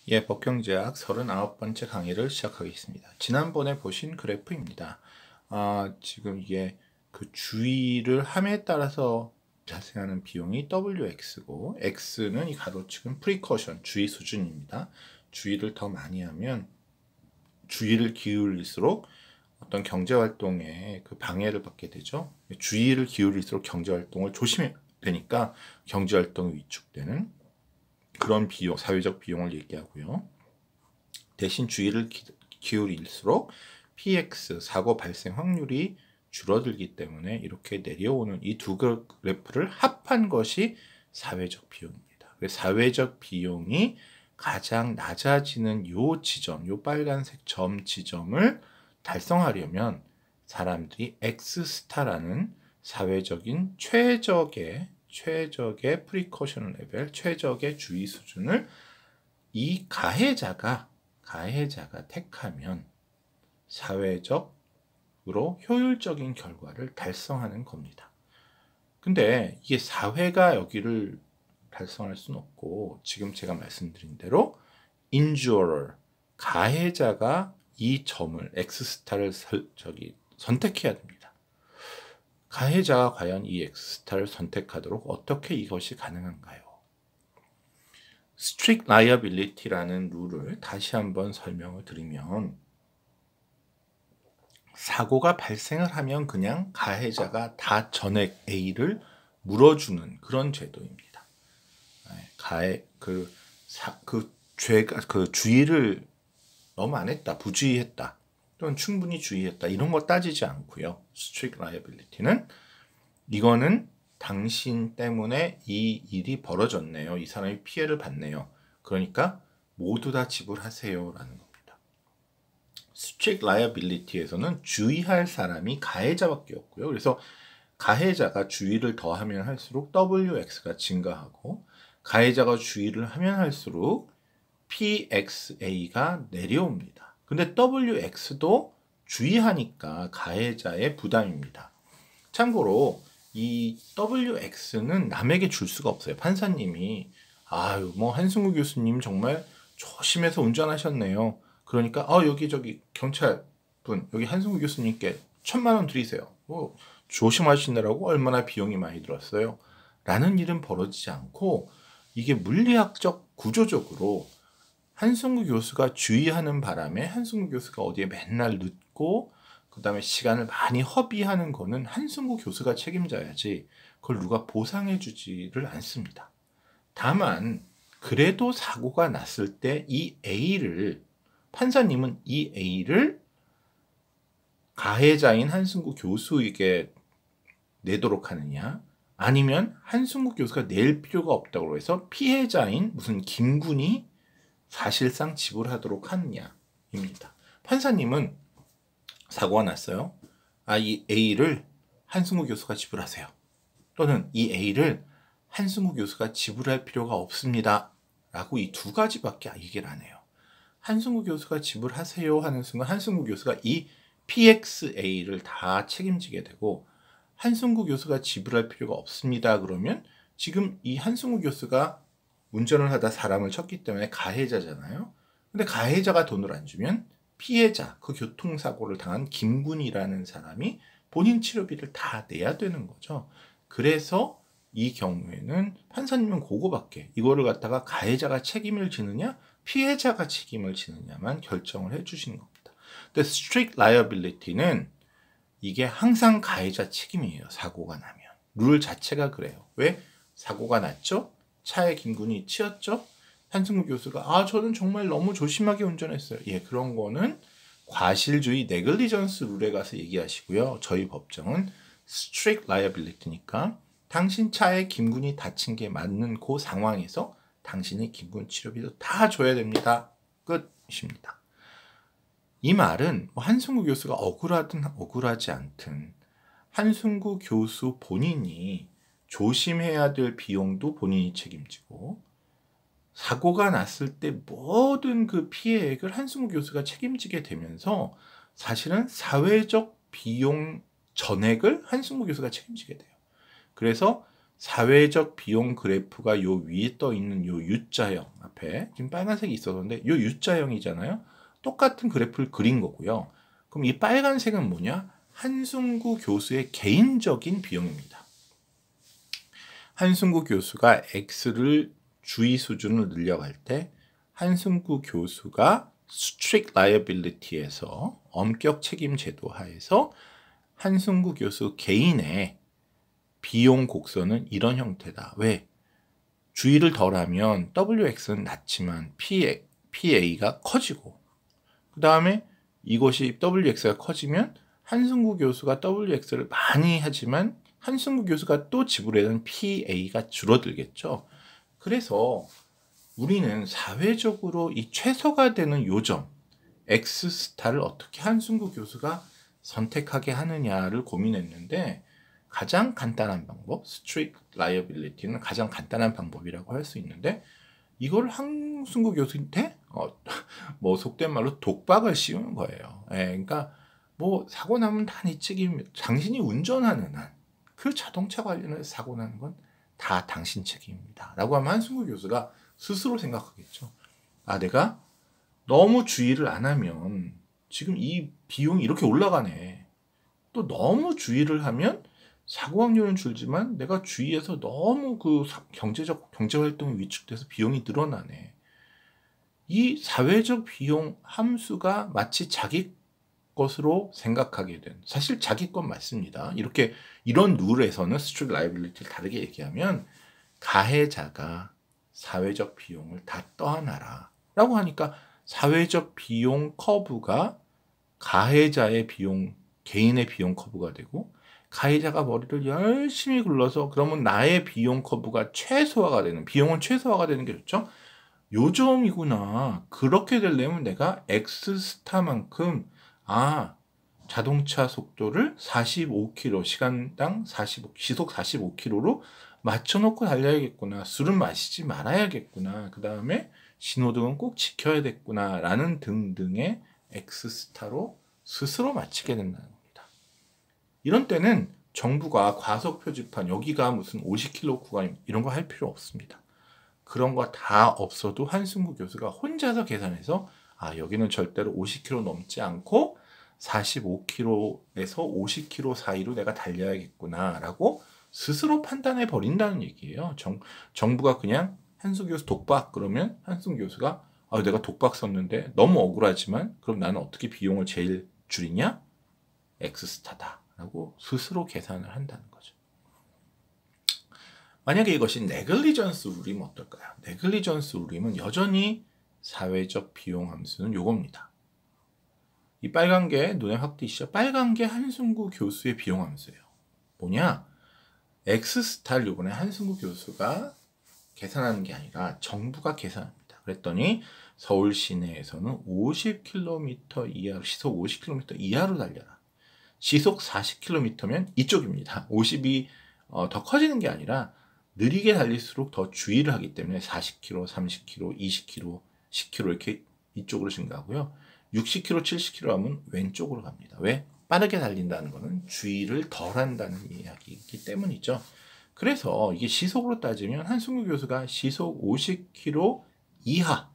예, 법경제학 39번째 강의를 시작하겠습니다. 지난번에 보신 그래프입니다. 지금 이게 그 주의를 함에 따라서 발생하는 비용이 WX고, X는 이 가로축은 프리커션, 주의 수준입니다. 주의를 더 많이 하면 주의를 기울일수록 어떤 경제활동에 그 방해를 받게 되죠. 주의를 기울일수록 경제활동을 조심해야 되니까 경제활동이 위축되는 그런 비용, 사회적 비용을 얘기하고요. 대신 주의를 기울일수록 PX, 사고 발생 확률이 줄어들기 때문에 이렇게 내려오는 이 두 그래프를 합한 것이 사회적 비용입니다. 사회적 비용이 가장 낮아지는 요 지점, 요 빨간색 점 지점을 달성하려면 사람들이 X스타라는 사회적인 최적의 프리커션 레벨, 최적의 주의 수준을 이 가해자가 택하면 사회적으로 효율적인 결과를 달성하는 겁니다. 근데 이게 사회가 여기를 달성할 수는 없고, 지금 제가 말씀드린 대로 injurer, 가해자가 이 점을 X스타를 선택해야 됩니다. 가해자가 과연 이 X스타를 선택하도록 어떻게 이것이 가능한가요? Strict liability라는 룰을 다시 한번 설명을 드리면, 사고가 발생을 하면 그냥 가해자가 다 전액 A를 물어주는 그런 제도입니다. 죄가 주의를 너무 안 했다, 부주의했다, 또는 충분히 주의했다, 이런 거 따지지 않고요. Strict liability는 이거는 당신 때문에 이 일이 벌어졌네요. 이 사람이 피해를 봤네요. 그러니까 모두 다 지불하세요 라는 겁니다. Strict liability에서는 주의할 사람이 가해자밖에 없고요. 그래서 가해자가 주의를 더하면 할수록 WX가 증가하고, 가해자가 주의를 하면 할수록 PXA가 내려옵니다. 근데 WX도 주의하니까 가해자의 부담입니다. 참고로 이 WX는 남에게 줄 수가 없어요. 판사님이 한승우 교수님 정말 조심해서 운전하셨네요. 그러니까 여기 경찰분 여기 한승우 교수님께 1,000만 원 드리세요. 조심하시느라고 얼마나 비용이 많이 들었어요. 라는 일은 벌어지지 않고, 이게 물리학적 구조적으로 한승우 교수가 주의하는 바람에 한승우 교수가 어디에 맨날 늦고 그 다음에 시간을 많이 허비하는 거는 한승우 교수가 책임져야지 그걸 누가 보상해주지를 않습니다. 다만 그래도 사고가 났을 때 이 A를, 판사님은 이 A를 가해자인 한승우 교수에게 내도록 하느냐, 아니면 한승우 교수가 낼 필요가 없다고 해서 피해자인 무슨 김군이 사실상 지불하도록 하느냐입니다. 판사님은 사고가 났어요. 이 A를 한승우 교수가 지불하세요. 또는 이 A를 한승우 교수가 지불할 필요가 없습니다. 라고 이 두 가지밖에 얘기를 안 해요. 한승우 교수가 지불하세요 하는 순간 한승우 교수가 이 PXA를 다 책임지게 되고, 한승우 교수가 지불할 필요가 없습니다. 그러면 지금 이 한승우 교수가 운전을 하다 사람을 쳤기 때문에 가해자잖아요. 근데 가해자가 돈을 안 주면 피해자, 그 교통사고를 당한 김군이라는 사람이 본인 치료비를 다 내야 되는 거죠. 그래서 이 경우에는 판사님은 그거밖에, 이거를 갖다가 가해자가 책임을 지느냐 피해자가 책임을 지느냐만 결정을 해주시는 겁니다. 근데 strict liability는 이게 항상 가해자 책임이에요. 사고가 나면. 룰 자체가 그래요. 왜? 사고가 났죠? 차에 김군이 치였죠? 한승우 교수가 저는 정말 너무 조심하게 운전했어요. 그런 거는 과실주의 네글리전스 룰에 가서 얘기하시고요. 저희 법정은 strict liability니까 당신 차에 김군이 다친 게 맞는 그 상황에서 당신이 김군 치료비도 다 줘야 됩니다. 끝입니다. 이 말은 한승우 교수가 억울하든 억울하지 않든 한승우 교수 본인이 조심해야 될 비용도 본인이 책임지고, 사고가 났을 때 모든 그 피해액을 한승우 교수가 책임지게 되면서 사실은 사회적 비용 전액을 한승우 교수가 책임지게 돼요. 그래서 사회적 비용 그래프가 요 위에 떠 있는 요 U자형 앞에 지금 빨간색이 있었는데 요 U자형이잖아요. 똑같은 그래프를 그린 거고요. 그럼 이 빨간색은 뭐냐? 한승구 교수의 개인적인 비용입니다. 한승구 교수가 X를 주의 수준을 늘려갈 때 한승구 교수가 strict liability에서 엄격 책임 제도 하에서 한승구 교수 개인의 비용 곡선은 이런 형태다. 왜? 주의를 덜하면 WX는 낮지만 PA가 커지고 그 다음에 이것이 WX가 커지면 한승구 교수가 WX를 많이 하지만 한승구 교수가 또 지불하는 PA가 줄어들겠죠. 그래서 우리는 사회적으로 이 최소가 되는 요점 X스타를 어떻게 한승구 교수가 선택하게 하느냐를 고민했는데 가장 간단한 방법, strict liability는 가장 간단한 방법이라고 할 수 있는데 이걸 한승구 교수한테 뭐 속된 말로 독박을 씌우는 거예요. 예, 그러니까 뭐 사고 나면 다 네 책임. 당신이 운전하는 한 그 자동차 관련해서 사고 나는 건 다 당신 책임입니다. 라고 하면 한승구 교수가 스스로 생각하겠죠. 아, 내가 너무 주의를 안 하면 지금 이 비용이 이렇게 올라가네. 또 너무 주의를 하면 사고 확률은 줄지만 내가 주위에서 너무 그 경제 활동이 위축돼서 비용이 늘어나네. 이 사회적 비용 함수가 마치 자기 것으로 생각하게 된, 사실 자기 것 맞습니다. 이런 룰에서는 스트릭트 라이빌리티를 다르게 얘기하면 가해자가 사회적 비용을 다 떠안아라 라고 하니까 사회적 비용 커브가 가해자의 비용, 개인의 비용 커브가 되고 가해자가 머리를 열심히 굴러서 그러면 나의 비용 커브가 최소화가 되는, 비용은 최소화가 되는 게 좋죠. 요점이구나. 그렇게 되려면 내가 X스타만큼 자동차 속도를 45km, 시간당 45, 시속 45km로 맞춰놓고 달려야겠구나. 술은 마시지 말아야겠구나. 그 다음에 신호등은 꼭 지켜야겠구나. 라는 등등의 X스타로 스스로 맞추게 된다는 겁니다. 이런 때는 정부가 과속 표지판, 여기가 무슨 50km 구간 이런 거 할 필요 없습니다. 그런 거 다 없어도 한승구 교수가 혼자서 계산해서 여기는 절대로 50km 넘지 않고 45km에서 50km 사이로 내가 달려야겠구나 라고 스스로 판단해 버린다는 얘기예요. 정부가 그냥 한승구 교수 독박 그러면 한승구 교수가 내가 독박 썼는데 너무 억울하지만 그럼 나는 어떻게 비용을 제일 줄이냐? X스타다 라고 스스로 계산을 한다는 거죠. 만약에 이것이 네글리전스 룰이면 어떨까요? 네글리전스 룰이면 여전히 사회적 비용 함수는 요겁니다. 이 빨간 게 눈에 확 띄시죠? 빨간 게 한승구 교수의 비용 함수예요. 뭐냐? X스타를 요번에 한승구 교수가 계산하는 게 아니라 정부가 계산합니다. 그랬더니 서울 시내에서는 50km 이하로, 시속 50km 이하로 달려라. 시속 40km면 이쪽입니다. 50이 더 커지는 게 아니라 느리게 달릴수록 더 주의를 하기 때문에 40km, 30km, 20km, 10km 이렇게 이쪽으로 증가하고요. 60km, 70km 하면 왼쪽으로 갑니다. 왜? 빠르게 달린다는 것은 주의를 덜 한다는 이야기이기 때문이죠. 그래서 이게 시속으로 따지면 한승구 교수가 시속 50km 이하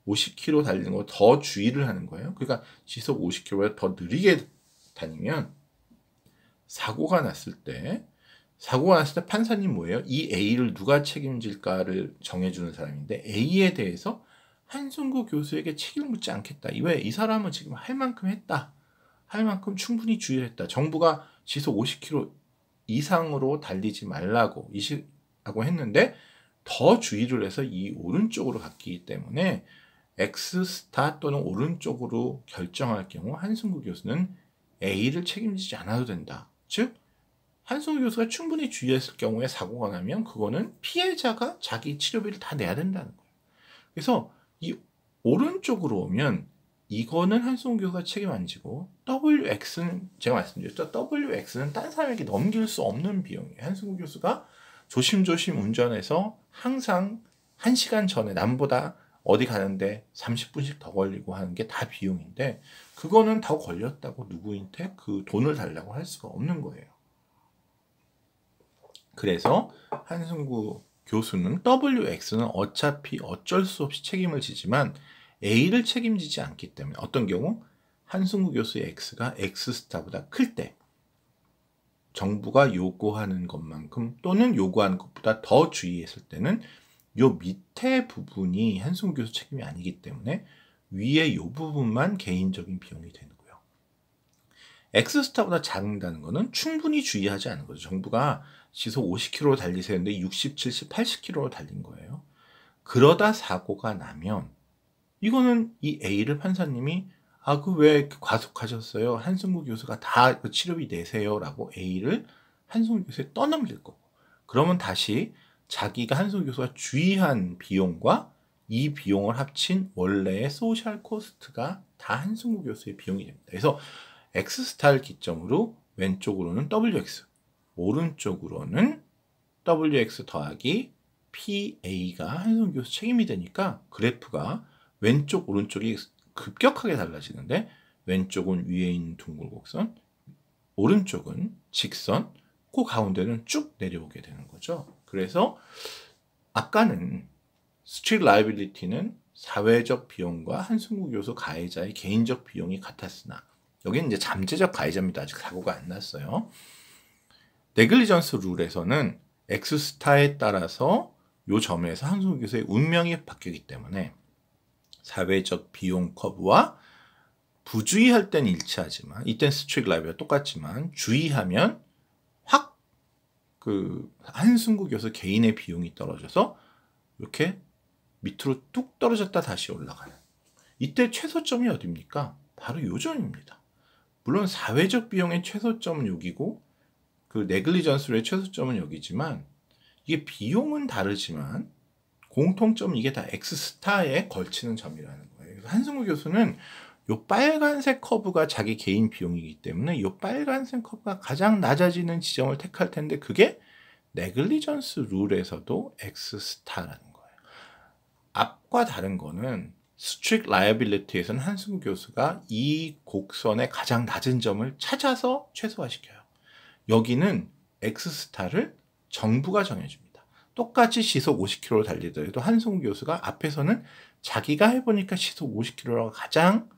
50km 달리는 거 더 주의를 하는 거예요. 그러니까 시속 50km보다 더 느리게 다니면 사고가 났을 때 판사님 뭐예요? 이 A를 누가 책임질까를 정해주는 사람인데 A에 대해서 한승구 교수에게 책임을 묻지 않겠다. 왜? 이 사람은 지금 할 만큼 했다. 할 만큼 충분히 주의를 했다. 정부가 시속 50km 이상으로 달리지 말라고 하고 했는데 더 주의를 해서 이 오른쪽으로 갔기 때문에 X스타 또는 오른쪽으로 결정할 경우 한승구 교수는 A를 책임지지 않아도 된다. 즉 한승구 교수가 충분히 주의했을 경우에 사고가 나면 그거는 피해자가 자기 치료비를 다 내야 된다는 거예요. 그래서 이 오른쪽으로 오면 이거는 한승구 교수가 책임 안 지고 WX는 제가 말씀드렸죠. WX는 딴 사람에게 넘길 수 없는 비용이에요. 한승구 교수가 조심조심 운전해서 항상 1시간 전에 남보다 어디 가는데 30분씩 더 걸리고 하는 게 다 비용인데 그거는 더 걸렸다고 누구한테 그 돈을 달라고 할 수가 없는 거예요. 그래서 한승구 교수는 WX는 어차피 어쩔 수 없이 책임을 지지만 A를 책임지지 않기 때문에 어떤 경우 한승구 교수의 X가 X스타보다 클 때 정부가 요구하는 것만큼 또는 요구하는 것보다 더 주의했을 때는 요 밑에 부분이 한승구 교수 책임이 아니기 때문에 위에 요 부분만 개인적인 비용이 되는 거예요. X스타보다 작다는 거는 충분히 주의하지 않은 거죠. 정부가 시속 50km로 달리세요 했는데 60, 70, 80km로 달린 거예요. 그러다 사고가 나면 이거는 이 A를 판사님이 그 왜 과속하셨어요? 한승구 교수가 다 그 치료비 내세요 라고 A를 한승구 교수에 떠넘길 거고, 그러면 다시 자기가 한승구 교수가 주의한 비용과 이 비용을 합친 원래의 소셜 코스트가 다 한승구 교수의 비용이 됩니다. 그래서 X스타를 기점으로 왼쪽으로는 WX, 오른쪽으로는 WX 더하기 PA가 한승구 교수 책임이 되니까 그래프가 왼쪽 오른쪽이 급격하게 달라지는데 왼쪽은 위에 있는 둥글 곡선, 오른쪽은 직선, 그 가운데는 쭉 내려오게 되는 거죠. 그래서 아까는 스트릭트 라이빌리티는 사회적 비용과 한승구 교수 가해자의 개인적 비용이 같았으나 여기는 이제 잠재적 가해자입니다. 아직 사고가 안 났어요. 네글리전스 룰에서는 X스타에 따라서 요 점에서 한승구 교수의 운명이 바뀌기 때문에 사회적 비용 커브와 부주의할 땐 일치하지만 이땐 스트릭트 라이브가 똑같지만 주의하면 확 그 한승구 교수 개인의 비용이 떨어져서 이렇게 밑으로 뚝 떨어졌다 다시 올라가는, 이때 최소점이 어디입니까? 바로 요 점입니다. 물론 사회적 비용의 최소점은 여기고 그 네글리전스의 최소점은 여기지만 이게 비용은 다르지만 공통점은 이게 다 X스타에 걸치는 점이라는 거예요. 그래서 한승구 교수는 요 빨간색 커브가 자기 개인 비용이기 때문에 요 빨간색 커브가 가장 낮아지는 지점을 택할 텐데 그게 네글리전스 룰에서도 X스타라는 거예요. 앞과 다른 거는 스트릭트 라이빌리티에서는 한승구 교수가 이 곡선의 가장 낮은 점을 찾아서 최소화시켜요. 여기는 X스타를 정부가 정해줍니다. 똑같이 시속 50km로 달리더라도 한승구 교수가 앞에서는 자기가 해보니까 시속 50km가 가장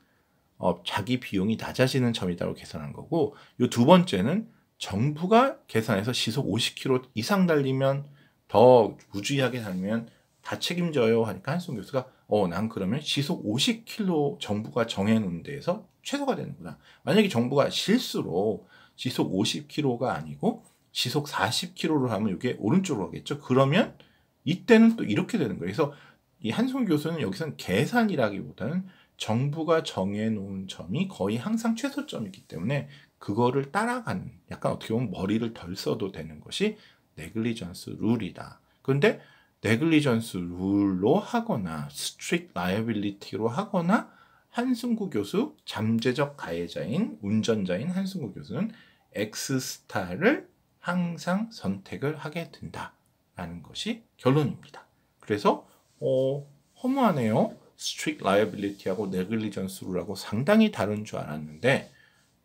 자기 비용이 낮아지는 점이라고 계산한 거고, 이 두 번째는 정부가 계산해서 시속 50km 이상 달리면 더 무주의하게 달리면 다 책임져요 하니까 한승구 교수가 난 그러면 시속 50km 정부가 정해놓은 데에서 최소가 되는구나. 만약에 정부가 실수로 시속 50km가 아니고 시속 40km로 하면 이게 오른쪽으로 가겠죠. 그러면 이때는 또 이렇게 되는 거예요. 그래서 이 한승구 교수는 여기서는 계산이라기보다는 정부가 정해놓은 점이 거의 항상 최소점이기 때문에 그거를 따라가는, 약간 어떻게 보면 머리를 덜 써도 되는 것이 네글리전스 룰이다. 그런데 네글리전스 룰로 하거나 스트릭트 라이빌리티로 하거나 한승구 교수, 잠재적 가해자인 운전자인 한승구 교수는 X스타를 항상 선택을 하게 된다라는 것이 결론입니다. 그래서 허무하네요. 스트릭트 라이빌리티하고 네글리전스 룰하고 상당히 다른 줄 알았는데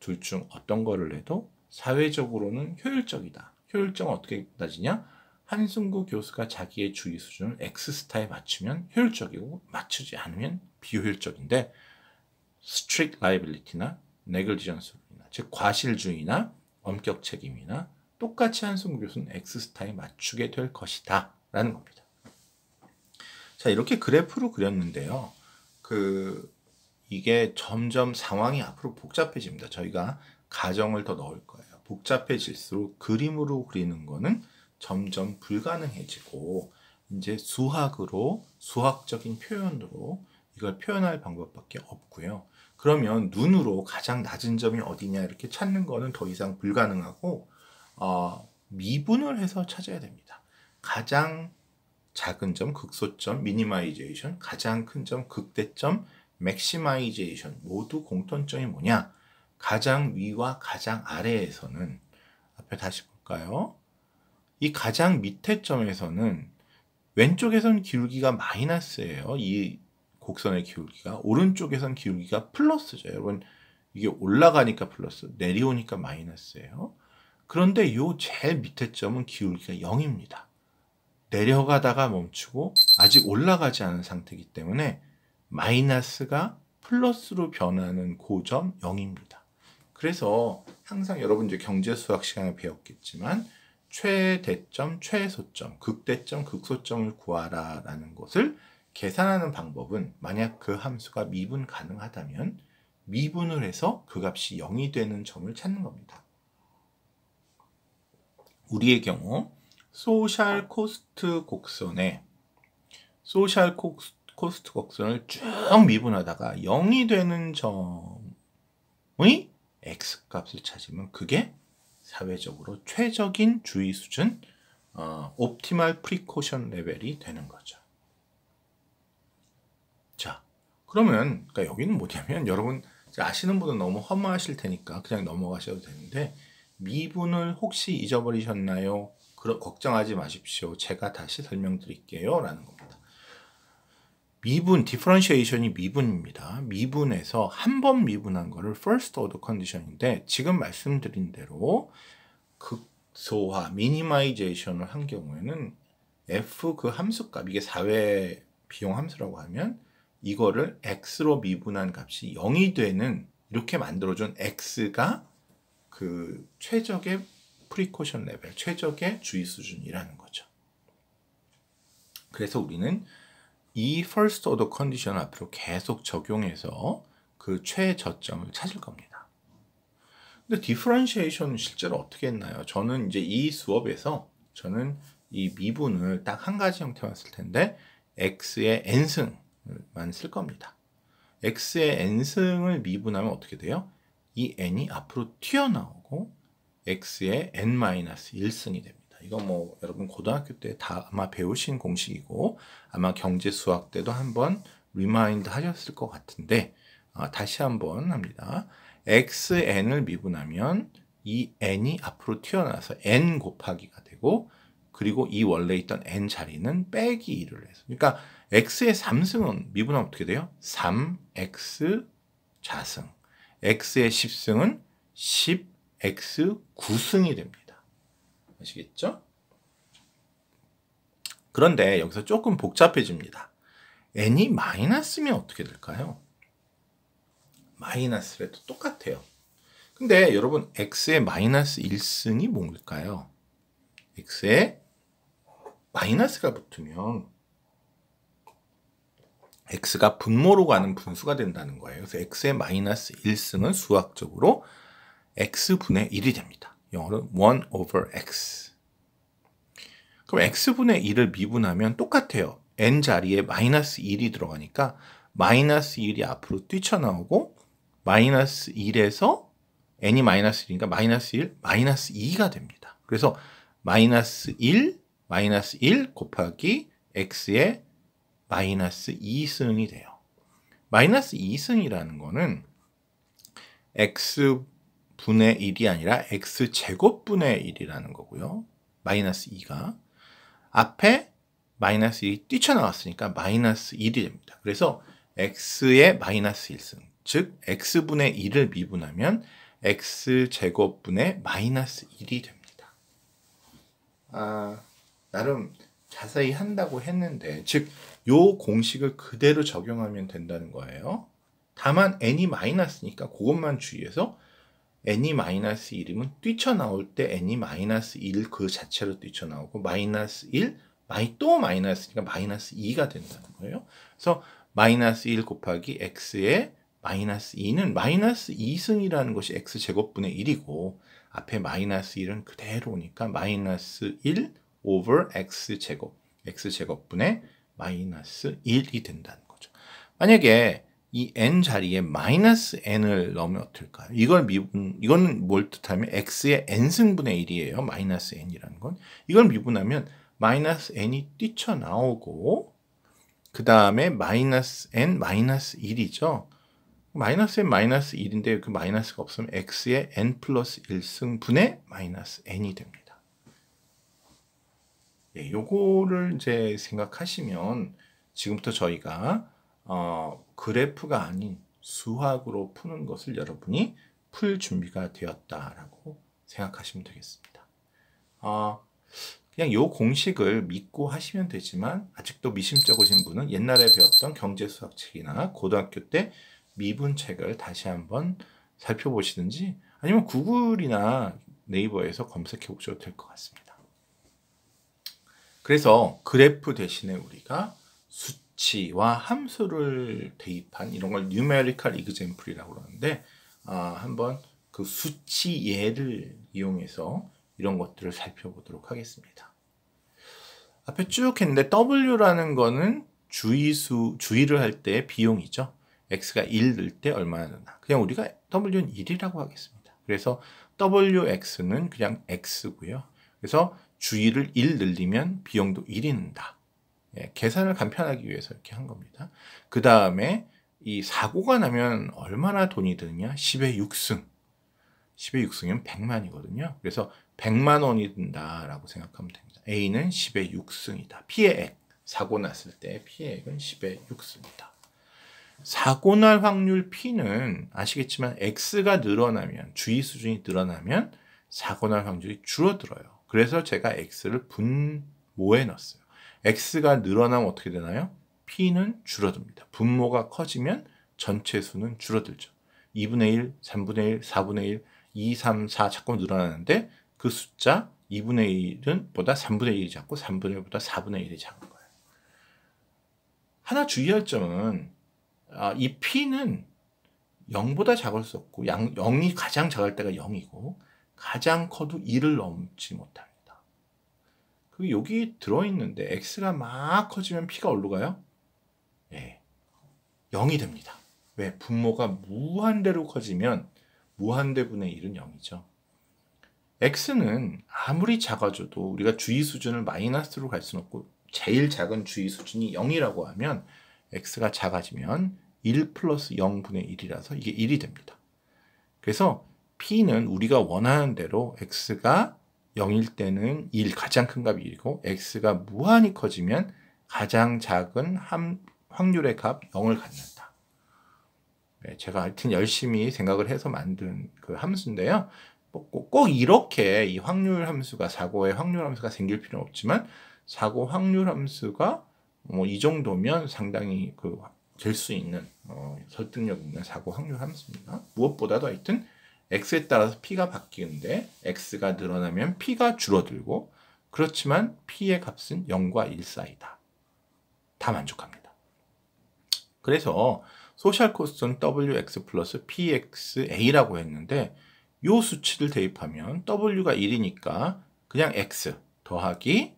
둘 중 어떤 거를 해도 사회적으로는 효율적이다. 효율성은 어떻게 따지냐? 한승구 교수가 자기의 주의 수준을 X스타에 맞추면 효율적이고 맞추지 않으면 비효율적인데 스트릭트 라이빌리티나 네글리전스 룰이나 즉 과실주의나 엄격 책임이나 똑같이 한승구 교수는 X스타에 맞추게 될 것이다 라는 겁니다. 자, 이렇게 그래프로 그렸는데요. 이게 점점 상황이 앞으로 복잡해집니다. 저희가 가정을 더 넣을 거예요. 복잡해질수록 그림으로 그리는 거는 점점 불가능해지고 이제 수학으로, 수학적인 표현으로 이걸 표현할 방법밖에 없고요. 그러면 눈으로 가장 낮은 점이 어디냐 이렇게 찾는 거는 더 이상 불가능하고 미분을 해서 찾아야 됩니다. 가장 작은 점, 극소점, 미니마이제이션, 가장 큰 점, 극대점, 맥시마이제이션 모두 공통점이 뭐냐? 가장 위와 가장 아래에서는 앞에 다시 볼까요? 이 가장 밑에 점에서는 왼쪽에선 기울기가 마이너스예요. 이 곡선의 기울기가. 오른쪽에선 기울기가 플러스죠. 여러분 이게 올라가니까 플러스, 내려오니까 마이너스예요. 그런데 요 제일 밑에 점은 기울기가 0입니다. 내려가다가 멈추고 아직 올라가지 않은 상태이기 때문에 마이너스가 플러스로 변하는 고점 0입니다. 그래서 항상 여러분 이제 경제 수학 시간에 배웠겠지만 최대점, 최소점, 극대점, 극소점을 구하라 라는 것을 계산하는 방법은 만약 그 함수가 미분 가능하다면 미분을 해서 그 값이 0이 되는 점을 찾는 겁니다. 우리의 경우 소셜 코스트 곡선에 소셜 코스트 곡선을 쭉 미분하다가 0이 되는 점의 x값을 찾으면 그게 사회적으로 최적인 주의 수준, 옵티멀 프리코션 레벨이 되는 거죠. 자, 그러면 그러니까 여기는 뭐냐면 여러분 아시는 분은 너무 허무하실 테니까 그냥 넘어가셔도 되는데 미분을 혹시 잊어버리셨나요? 걱정하지 마십시오. 제가 다시 설명드릴게요. 라는 겁니다. 미분, 디퍼런시에이션이 미분입니다. 미분에서 한 번 미분한 거를 first order condition인데 지금 말씀드린 대로 극소화, 미니마이제이션을 한 경우에는 f 그 함수값, 이게 사회 비용 함수라고 하면 이거를 x로 미분한 값이 0이 되는 이렇게 만들어준 x가 그 최적의 프리코션 레벨, 최적의 주의 수준이라는 거죠. 그래서 우리는 이 first order condition 앞으로 계속 적용해서 그 최저점을 찾을 겁니다. 근데 differentiation은 실제로 어떻게 했나요? 저는 이제 이 수업에서 저는 이 미분을 딱 한 가지 형태만 쓸 텐데 x의 n승만 쓸 겁니다. x의 n승을 미분하면 어떻게 돼요? 이 n이 앞으로 튀어나오고 x의 n-1승이 됩니다. 이거 뭐 여러분 고등학교 때 다 아마 배우신 공식이고 아마 경제 수학 때도 한번 리마인드 하셨을 것 같은데 다시 한번 합니다. xn을 미분하면 이 n이 앞으로 튀어나와서 n 곱하기가 되고 그리고 이 원래 있던 n 자리는 빼기 1을 해서 그러니까 x의 3승은 미분하면 어떻게 돼요? 3x 자승 x의 10승은 10x 9승이 됩니다. 아시겠죠? 그런데 여기서 조금 복잡해집니다. n이 마이너스면 어떻게 될까요? 마이너스라도 똑같아요. 근데 여러분 x의 마이너스 1승이 뭘까요? x에 마이너스가 붙으면 x가 분모로 가는 분수가 된다는 거예요. 그래서 x의 마이너스 1승은 수학적으로 x분의 1이 됩니다. 영어로 1 over x. 그럼 x분의 1을 미분하면 똑같아요. n 자리에 마이너스 1이 들어가니까 마이너스 1이 앞으로 뛰쳐나오고 마이너스 1에서 n이 마이너스 1이니까 마이너스 1, 마이너스 2가 됩니다. 그래서 마이너스 1 곱하기 x의 마이너스 2승이 돼요. 마이너스 2승이라는 거는 x분의 1이 아니라 x제곱분의 1이라는 거고요. 마이너스 2가. 앞에 마이너스 1이 뛰쳐나왔으니까 마이너스 1이 됩니다. 그래서 x의 마이너스 1승, 즉 x분의 1을 미분하면 x제곱분의 마이너스 1이 됩니다. 나름 자세히 한다고 했는데 즉 요 공식을 그대로 적용하면 된다는 거예요. 다만 n이 마이너스니까 그것만 주의해서 n이 마이너스 1이면 뛰쳐나올 때 n이 마이너스 1 그 자체로 뛰쳐나오고 마이너스 1, 또 마이너스니까 마이너스 2가 된다는 거예요. 그래서 마이너스 1 곱하기 x의 마이너스 2는 마이너스 2승이라는 것이 x제곱분의 1이고 앞에 마이너스 1은 그대로 오니까 마이너스 1 over x제곱분의 마이너스 1이 된다는 거죠. 만약에 이 n 자리에 마이너스 n을 넣으면 어떨까요? 이거는 뭘 뜻하면 x의 n승분의 1이에요. 마이너스 n이라는 건. 이걸 미분하면 마이너스 n이 뛰쳐나오고 그 다음에 마이너스 n 마이너스 1이죠. 마이너스 n 마이너스 1인데 그 마이너스가 없으면 x의 n 플러스 1승분의 마이너스 n이 됩니다. 예, 요거를 이제 생각하시면 지금부터 저희가 그래프가 아닌 수학으로 푸는 것을 여러분이 풀 준비가 되었다라고 생각하시면 되겠습니다. 그냥 요 공식을 믿고 하시면 되지만 아직도 미심쩍으신 분은 옛날에 배웠던 경제수학책이나 고등학교 때 미분책을 다시 한번 살펴보시든지 아니면 구글이나 네이버에서 검색해 보셔도 될 것 같습니다. 그래서 그래프 대신에 우리가 수치와 함수를 대입한 이런 걸 numerical example이라고 그러는데 한번 그 수치 예를 이용해서 이런 것들을 살펴보도록 하겠습니다. 앞에 쭉 했는데 W라는 거는 주의를 할 때 비용이죠. X가 1 넣을 때 얼마나 드나. 그냥 우리가 W는 1이라고 하겠습니다. 그래서 WX는 그냥 X고요. 그래서 주의를 1 늘리면 비용도 1이 는다. 예, 계산을 간편하기 위해서 이렇게 한 겁니다. 그 다음에 이 사고가 나면 얼마나 돈이 드느냐? 10의 6승. 10의 6승이면 100만이거든요. 그래서 100만 원이 든다라고 생각하면 됩니다. A는 10의 6승이다. 피해 액. 사고 났을 때 피해 액은 10의 6승이다. 사고 날 확률 P는 아시겠지만 X가 늘어나면, 주의 수준이 늘어나면 사고 날 확률이 줄어들어요. 그래서 제가 X를 분모에 넣었어요. X가 늘어나면 어떻게 되나요? P는 줄어듭니다. 분모가 커지면 전체 수는 줄어들죠. 2분의 1, 3분의 1, 4분의 1, 2, 3, 4 자꾸 늘어나는데 그 숫자 2분의 1은 보다 3분의 1이 작고 3분의 1보다 4분의 1이 작은 거예요. 하나 주의할 점은 이 P는 0보다 작을 수 없고 0이 가장 작을 때가 0이고 가장 커도 1을 넘지 못합니다. 그리고 여기 들어있는데 X가 막 커지면 P가 어디로 가요? 네, 0이 됩니다. 왜? 분모가 무한대로 커지면 무한대분의 1은 0이죠. X는 아무리 작아져도 우리가 주의 수준을 마이너스로 갈 수는 없고 제일 작은 주의 수준이 0이라고 하면 X가 작아지면 1 플러스 0분의 1이라서 이게 1이 됩니다. 그래서 P는 우리가 원하는 대로 X가 0일 때는 1, 가장 큰 값이 1이고 X가 무한히 커지면 가장 작은 확률의 값 0을 갖는다. 네, 제가 하여튼 열심히 생각을 해서 만든 그 함수인데요. 꼭 이렇게 이 확률 함수가, 사고의 확률 함수가 생길 필요는 없지만 사고 확률 함수가 이 정도면 상당히 될 수 있는 설득력 있는 사고 확률 함수입니다. 무엇보다도 하여튼 X에 따라서 P가 바뀌는데 X가 늘어나면 P가 줄어들고 그렇지만 P의 값은 0과 1 사이다. 다 만족합니다. 그래서 소셜 코스트는 WX 플러스 PXA라고 했는데 이 수치를 대입하면 W가 1이니까 그냥 X 더하기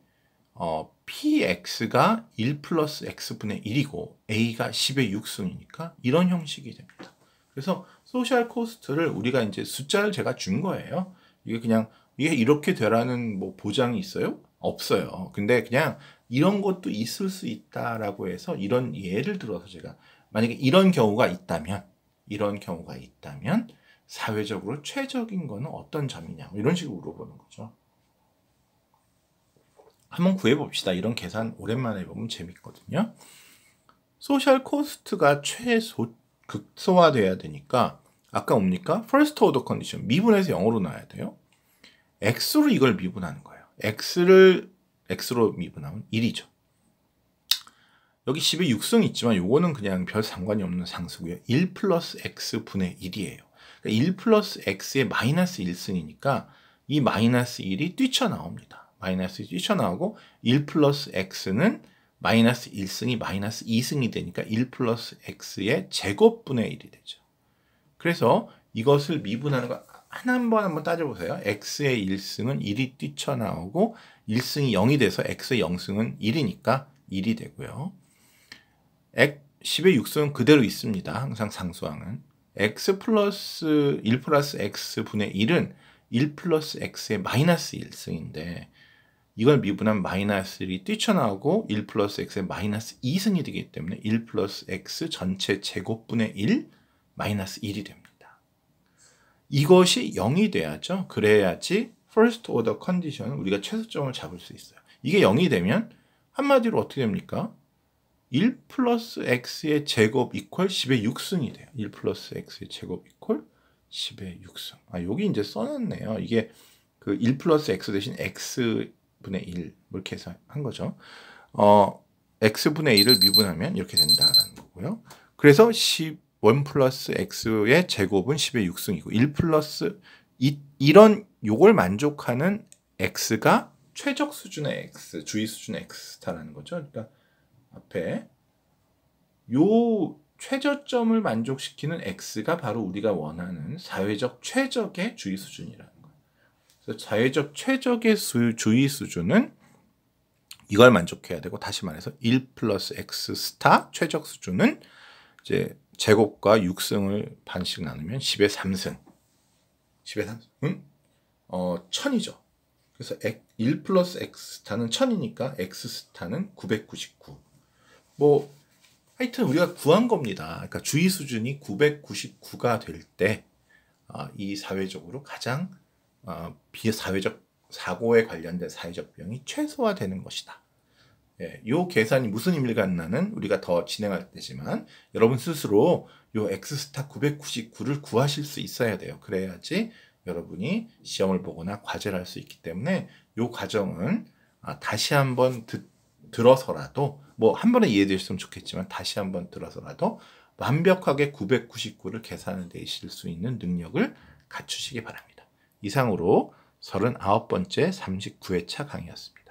PX가 1 플러스 X분의 1이고 A가 10의 6승이니까 이런 형식이 됩니다. 그래서 소셜 코스트를 우리가 이제 숫자를 제가 준 거예요. 이게 이렇게 되라는 보장이 있어요? 없어요. 근데 그냥 이런 것도 있을 수 있다라고 해서 이런 예를 들어서 제가 만약에 이런 경우가 있다면 사회적으로 최적인 거는 어떤 점이냐 이런 식으로 물어보는 거죠. 한번 구해봅시다. 이런 계산 오랜만에 해보면 재밌거든요. 소셜 코스트가 극소화돼야 되니까 아까 뭡니까? First order condition 미분해서 0으로 놔야 돼요. X로 이걸 미분하는 거예요. X를 X로 미분하면 1이죠. 여기 10의 6승 있지만 요거는 그냥 별 상관이 없는 상수고요. 1 플러스 X분의 1이에요. 그러니까 1 플러스 X의 마이너스 1승이니까 이 마이너스 1이 뛰쳐나옵니다. 마이너스 1이 뛰쳐나오고 1 플러스 X는 마이너스 1승이 마이너스 2승이 되니까 1 플러스 X의 제곱분의 1이 되죠. 그래서 이것을 미분하는 거 한번 따져보세요. X의 1승은 1이 뛰쳐나오고 1승이 0이 돼서 X의 0승은 1이니까 1이 되고요. 10의 6승은 그대로 있습니다. 항상 상수항은. X 플러스 1 플러스 X분의 1은 1 플러스 X의 마이너스 1승인데 이걸 미분하면 마이너스 1이 뛰쳐나오고 1 플러스 X의 마이너스 2승이 되기 때문에 1 플러스 X 전체 제곱분의 1 마이너스 1이 됩니다. 이것이 0이 돼야죠. 그래야지 first order condition 우리가 최소점을 잡을 수 있어요. 이게 0이 되면 한마디로 어떻게 됩니까? 1 플러스 X의 제곱 이퀄 10의 6승이 돼요. 1 플러스 X의 제곱 이퀄 10의 6승. 여기 이제 써놨네요. 이게 그 1 플러스 x 대신 x분의 1 이렇게 해서 한 거죠. x분의 1을 미분하면 이렇게 된다라는 거고요. 그래서 1 플러스 x의 제곱은 10의 6승이고 1 플러스 이런 요걸 만족하는 x가 최적 수준의 x, 주의 수준의 x다라는 거죠. 그러니까 앞에 요 최저점을 만족시키는 x가 바로 우리가 원하는 사회적 최적의 주의 수준이라는 거예요. 그래서 사회적 최적의 주의 수준은 이걸 만족해야 되고, 다시 말해서 1 플러스 x 스타 최적 수준은 이제 제곱과 6승을 반씩 나누면 10의 3승. 10의 3승? 1000이죠. 그래서 1 플러스 x 스타는 1000이니까 x 스타는 999. 뭐 하여튼 우리가 구한 겁니다. 그러니까 주의 수준이 999가 될 때 이 사회적으로 가장 비사회적 사고에 관련된 사회적 비용이 최소화되는 것이다. 이 계산이 무슨 의미를 갖나는 우리가 더 진행할 때지만 여러분 스스로 이 X스타 999를 구하실 수 있어야 돼요. 그래야지 여러분이 시험을 보거나 과제를 할 수 있기 때문에 이 과정은 다시 한번 들어서라도 뭐 한 번에 이해되셨으면 좋겠지만 다시 한번 들어서라도 완벽하게 999를 계산해 내실 수 있는 능력을 갖추시기 바랍니다. 이상으로 39번째 39회차 강의였습니다.